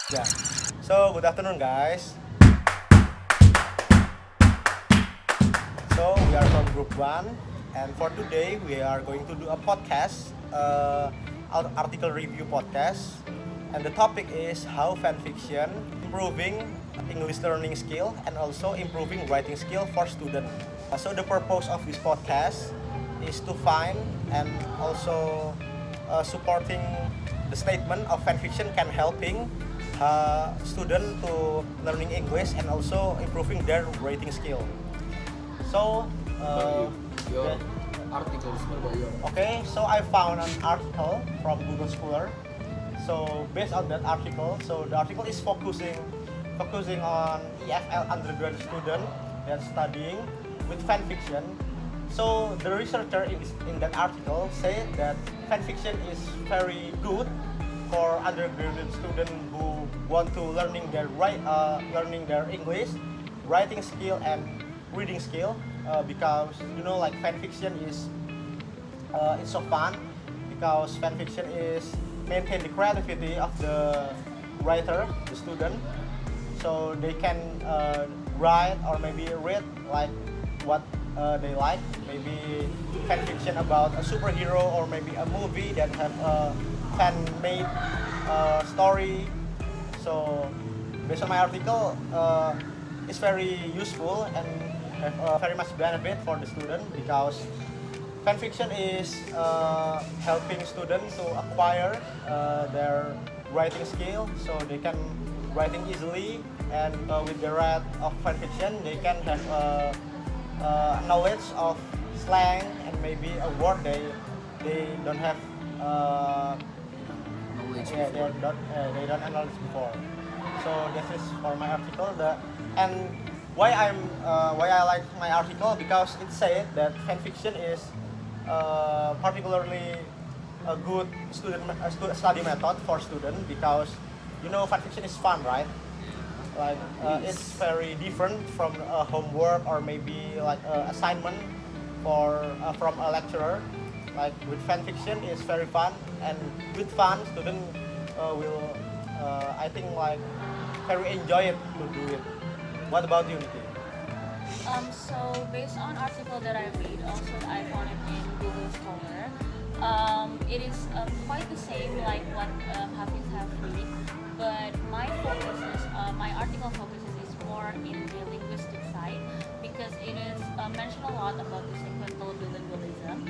Yeah. So good afternoon, guys. So we are from Group One, and for today we are going to do a podcast, article review podcast, and the topic is how fan fiction improving English learning skill and also improving writing skill for students. So the purpose of this podcast is to find and also supporting the statement of fan fiction can helping student to learning English and also improving their writing skill. So, About your yeah, articles, what about your? okay, so I found an article from Google Scholar. So based on that article, so the article is focusing on EFL undergraduate student that studying with fan fiction. So the researcher in that article say that fan fiction is very good for undergraduate student who want to learning their English, writing skill and reading skill because like fan fiction is it's so fun because fan fiction is maintain the creativity of the writer, the student, so they can write or maybe read like what they like, maybe fan fiction about a superhero or maybe a movie that have a fan made story. So based on my article, it's very useful and have very much benefit for the student because fan fiction is helping students to acquire their writing skill so they can writing easily and with the read of fan fiction they can have knowledge of slang and maybe a word they don't have Knowledge yeah, before. they don't analyze before. So this is for my article. And why I like my article because it said that fan fiction is particularly a good study method for student because fan fiction is fun, right? Like it's very different from homework or maybe like assignment from a lecturer. Like with fan fiction, it's very fun, and with fun, student will I think like very enjoy it to do it. What about you, Niki? So based on article that I read, also I found it in Google Scholar, it is quite the same like what Hafiz have read, but my article focuses is more in the linguistic side because it is mentioned a lot about the sequential bilingualism.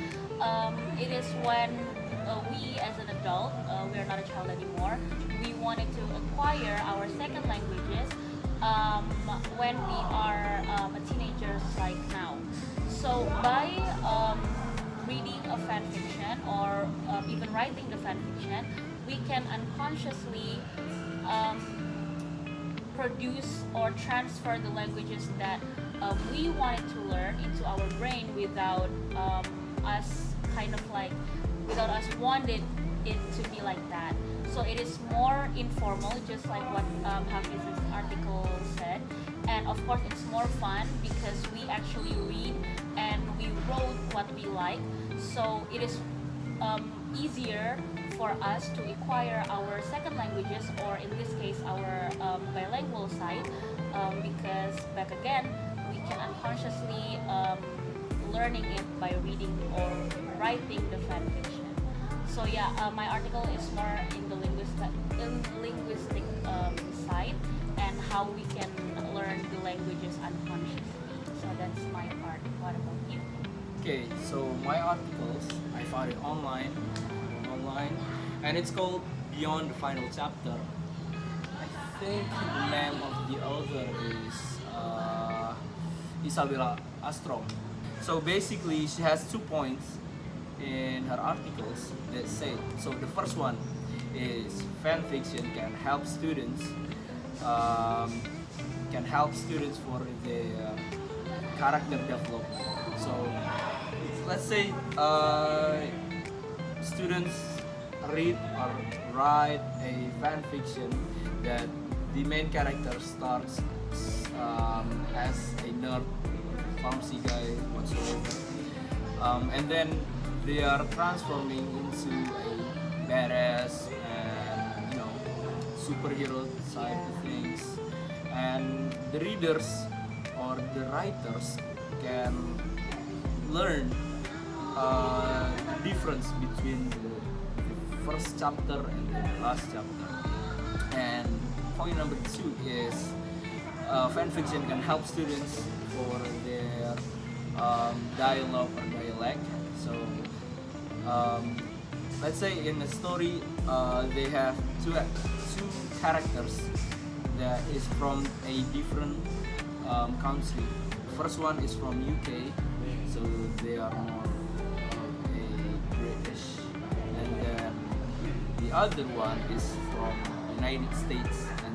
It is when we as an adult, we are not a child anymore, we wanted to acquire our second languages when we are a teenagers like now. So by reading a fan fiction or even writing the fan fiction, we can unconsciously um, produce or transfer the languages that we wanted to learn into our brain without us kind of like without us wanted it to be like that. So it is more informal, just like what Hafiz's article said. And of course, it's more fun because we actually read and we wrote what we like. So it is easier for us to acquire our second languages, or in this case, our bilingual side, because back again, we can unconsciously learning it by reading or writing the fan fiction. So yeah, my article is more in the linguistic side and how we can learn the languages unconsciously. So that's my part. What about you? Okay, so my articles I found it online, and it's called Beyond the Final Chapter. I think the name of the author is Isabella Astrom. So basically, she has 2 points in her articles that say. So the first one is fan fiction um, can help students for their character development. So let's say students read or write a fan fiction that the main character starts as a nerd, pharmacy guy, whatsoever, and then they are transforming into a badass and superhero side of things, and the readers or the writers can learn the difference between the first chapter and the last chapter. And point number 2 is fan fiction can help students for their dialogue or dialect. So let's say in a story they have two characters that is from a different country. The first one is from UK, so they are more of a British, and then the other one is from United States, and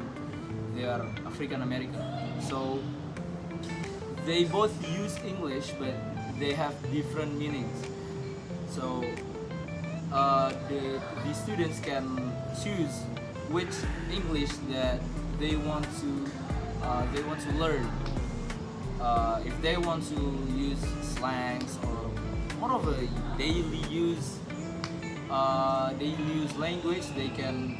they are African American. So they both use English, but they have different meanings. So the students can choose which English that they want to learn. If they want to use slangs or more of a daily use language, they can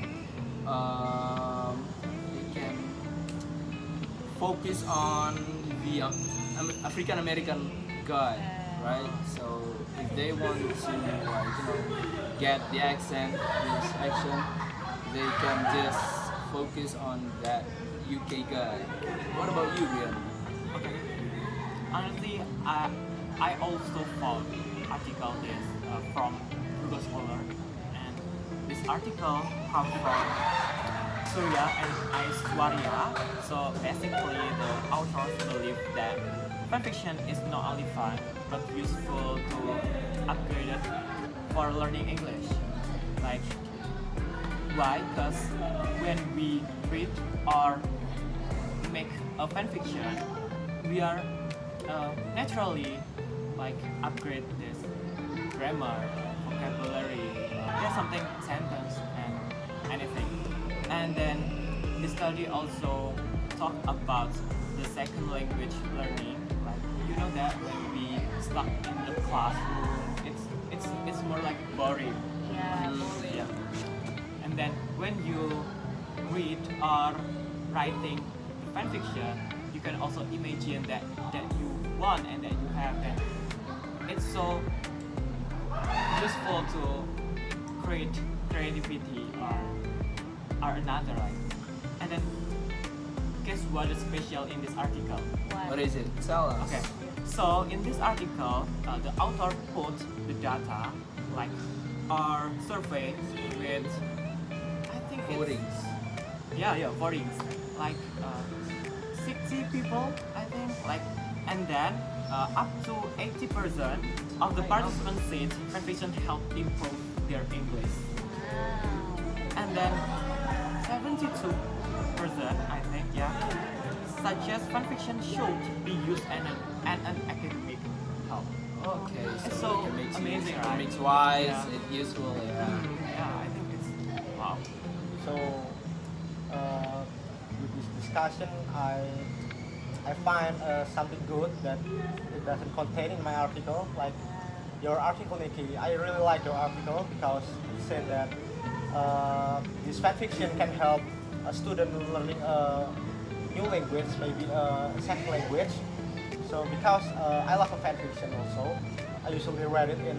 focus on the African American guy, right? So if they want to get the accent, this action, they can just focus on that UK guy. What about you, Brian? Okay. Honestly, I also found article this from Google Scholar, and this article comes from Surya and Aishwarya. So basically, the authors believe that fanfiction is not only fun but useful to upgrade it for learning English. Like, why? Because when we read or make a fanfiction, we are naturally like upgrade this grammar, vocabulary, something sentence and anything. And then the study also talk about the second language learning. Like, you know that when we stuck in the classroom, it's more like boring. Yeah. Yeah. And then when you read or writing fan fiction, you can also imagine that you want and that you have, and it's so useful to create creativity or another, like. And then guess what is special in this article? What is it? Tell us. Okay, so in this article, the author put the data like our survey with, I think it's, Votings. yeah, votings, like 60 people, I think, like, and then up to 80% of the participants said fanfiction helped improve their English, Wow. and then 72%, I think, yeah, suggest fanfiction should be used as an academic help. Okay, It's so so it makes amazing, right? Makes wise, Yeah. it's useful, yeah. Yeah, I think it's wow. So with this discussion, I find something good that it doesn't contain in my article. Like your article, Nikki, I really like your article because it said that this fan fiction can help a student learning a new language, maybe a second language. So because I love a fan fiction also, I usually read it in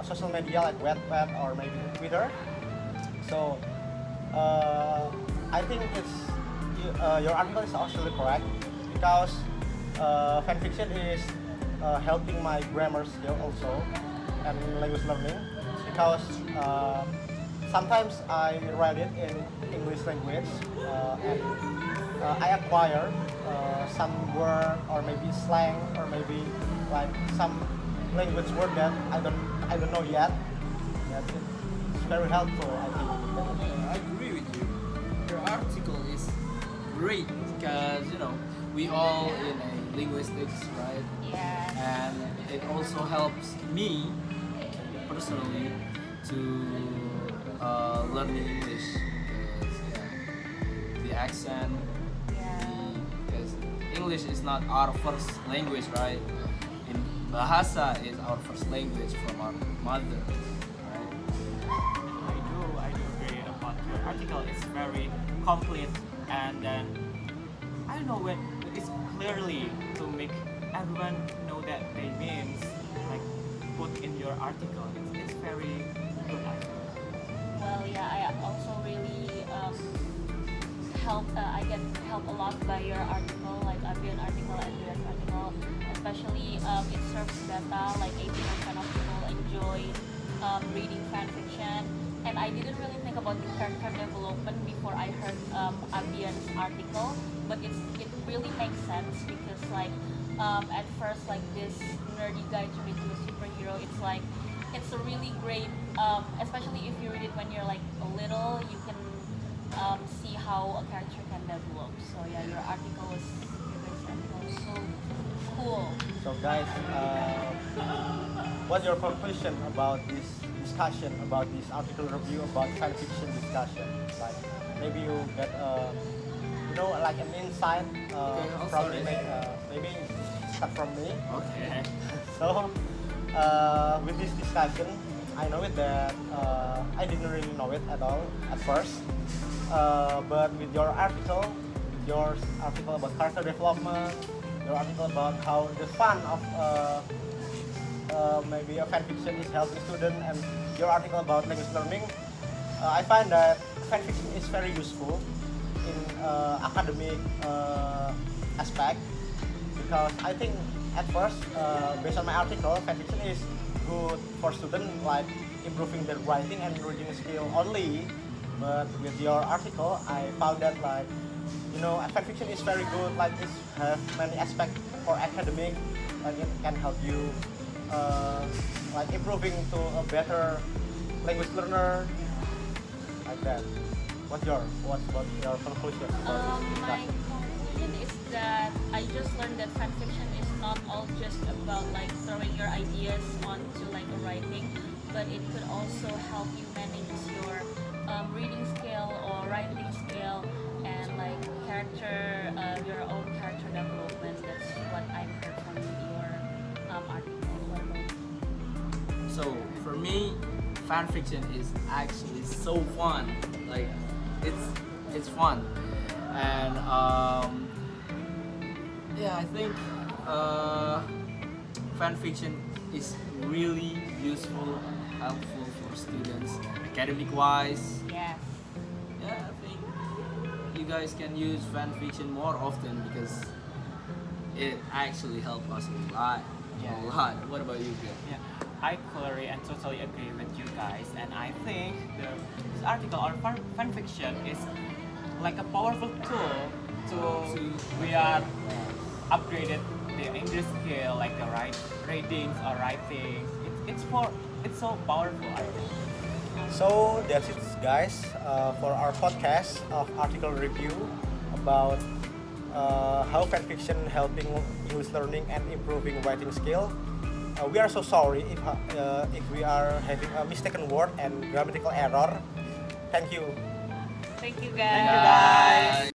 social media like Wattpad or maybe Twitter. So I think your article is actually correct because fan fiction is helping my grammar skill also and language learning because sometimes I read it in English language and I acquire some word or maybe slang or maybe like some language word that I don't know yet. That it's very helpful, I think. I agree with you. Your article is great because we all in a linguistics, right? Yes. And it also helps me personally to learn English because the accent, because English is not our first language, right? In Bahasa is our first language from our mother, right? I do agree about your article. article is very complete, and then I don't know when it's clearly to make everyone know that they means like put in your article. It's very good. I think. Well, yeah, I also really I get helped a lot by your article, like Abian article and your article. Especially, it serves data, like 80% of people enjoy reading fan fiction. And I didn't really think about the character development before I heard Abian's article, but it really makes sense because like at first like this nerdy guy turned into a superhero. It's a really great, especially if you read it when you're like a little, you can see how a character can develop. So yeah, your article was so cool. So guys, what's your conclusion about this discussion, about this article review, about fan fiction discussion? Like maybe you get like an insight I'll from start it. maybe start from me. Okay. So with this discussion, I know it that I didn't really know it at all at first, but with your article about character development, your article about how the fun of maybe a fan fiction is helping students, and your article about language learning, I find that fan fiction is very useful in academic aspect, because I think at first, based on my article, fan fiction is good for students like improving their writing and reading skill only. But with your article, I found that like fan fiction is very good. Like it has many aspects for academic, like it can help you like improving to a better language learner, like that. What's your conclusion about this My discussion? conclusion is that I just learned that fan fiction is not all just about like throwing your ideas onto like a writing, but it could also help you manage your reading skill or writing skill and like your own character development. That's what I heard from your article. What about you? So for me, fan fiction is actually so fun. Like it's fun, and yeah, I think fan fiction is really useful and helpful for students academic wise. Yes. Yeah, I think you guys can use fan fiction more often because it actually helps us a lot. Yeah. A lot. What about you, Gil? Yeah, I clearly and totally agree with you guys, and I think this article or fan fiction is like a powerful tool to we are upgraded the English skill, like the readings or writing. It's so powerful, I think. So that's it, guys, for our podcast of article review about how fan fiction helping English learning and improving writing skill. We are so sorry if we are having a mistaken word and grammatical error. Thank you. Thank you Thank you, guys. guys.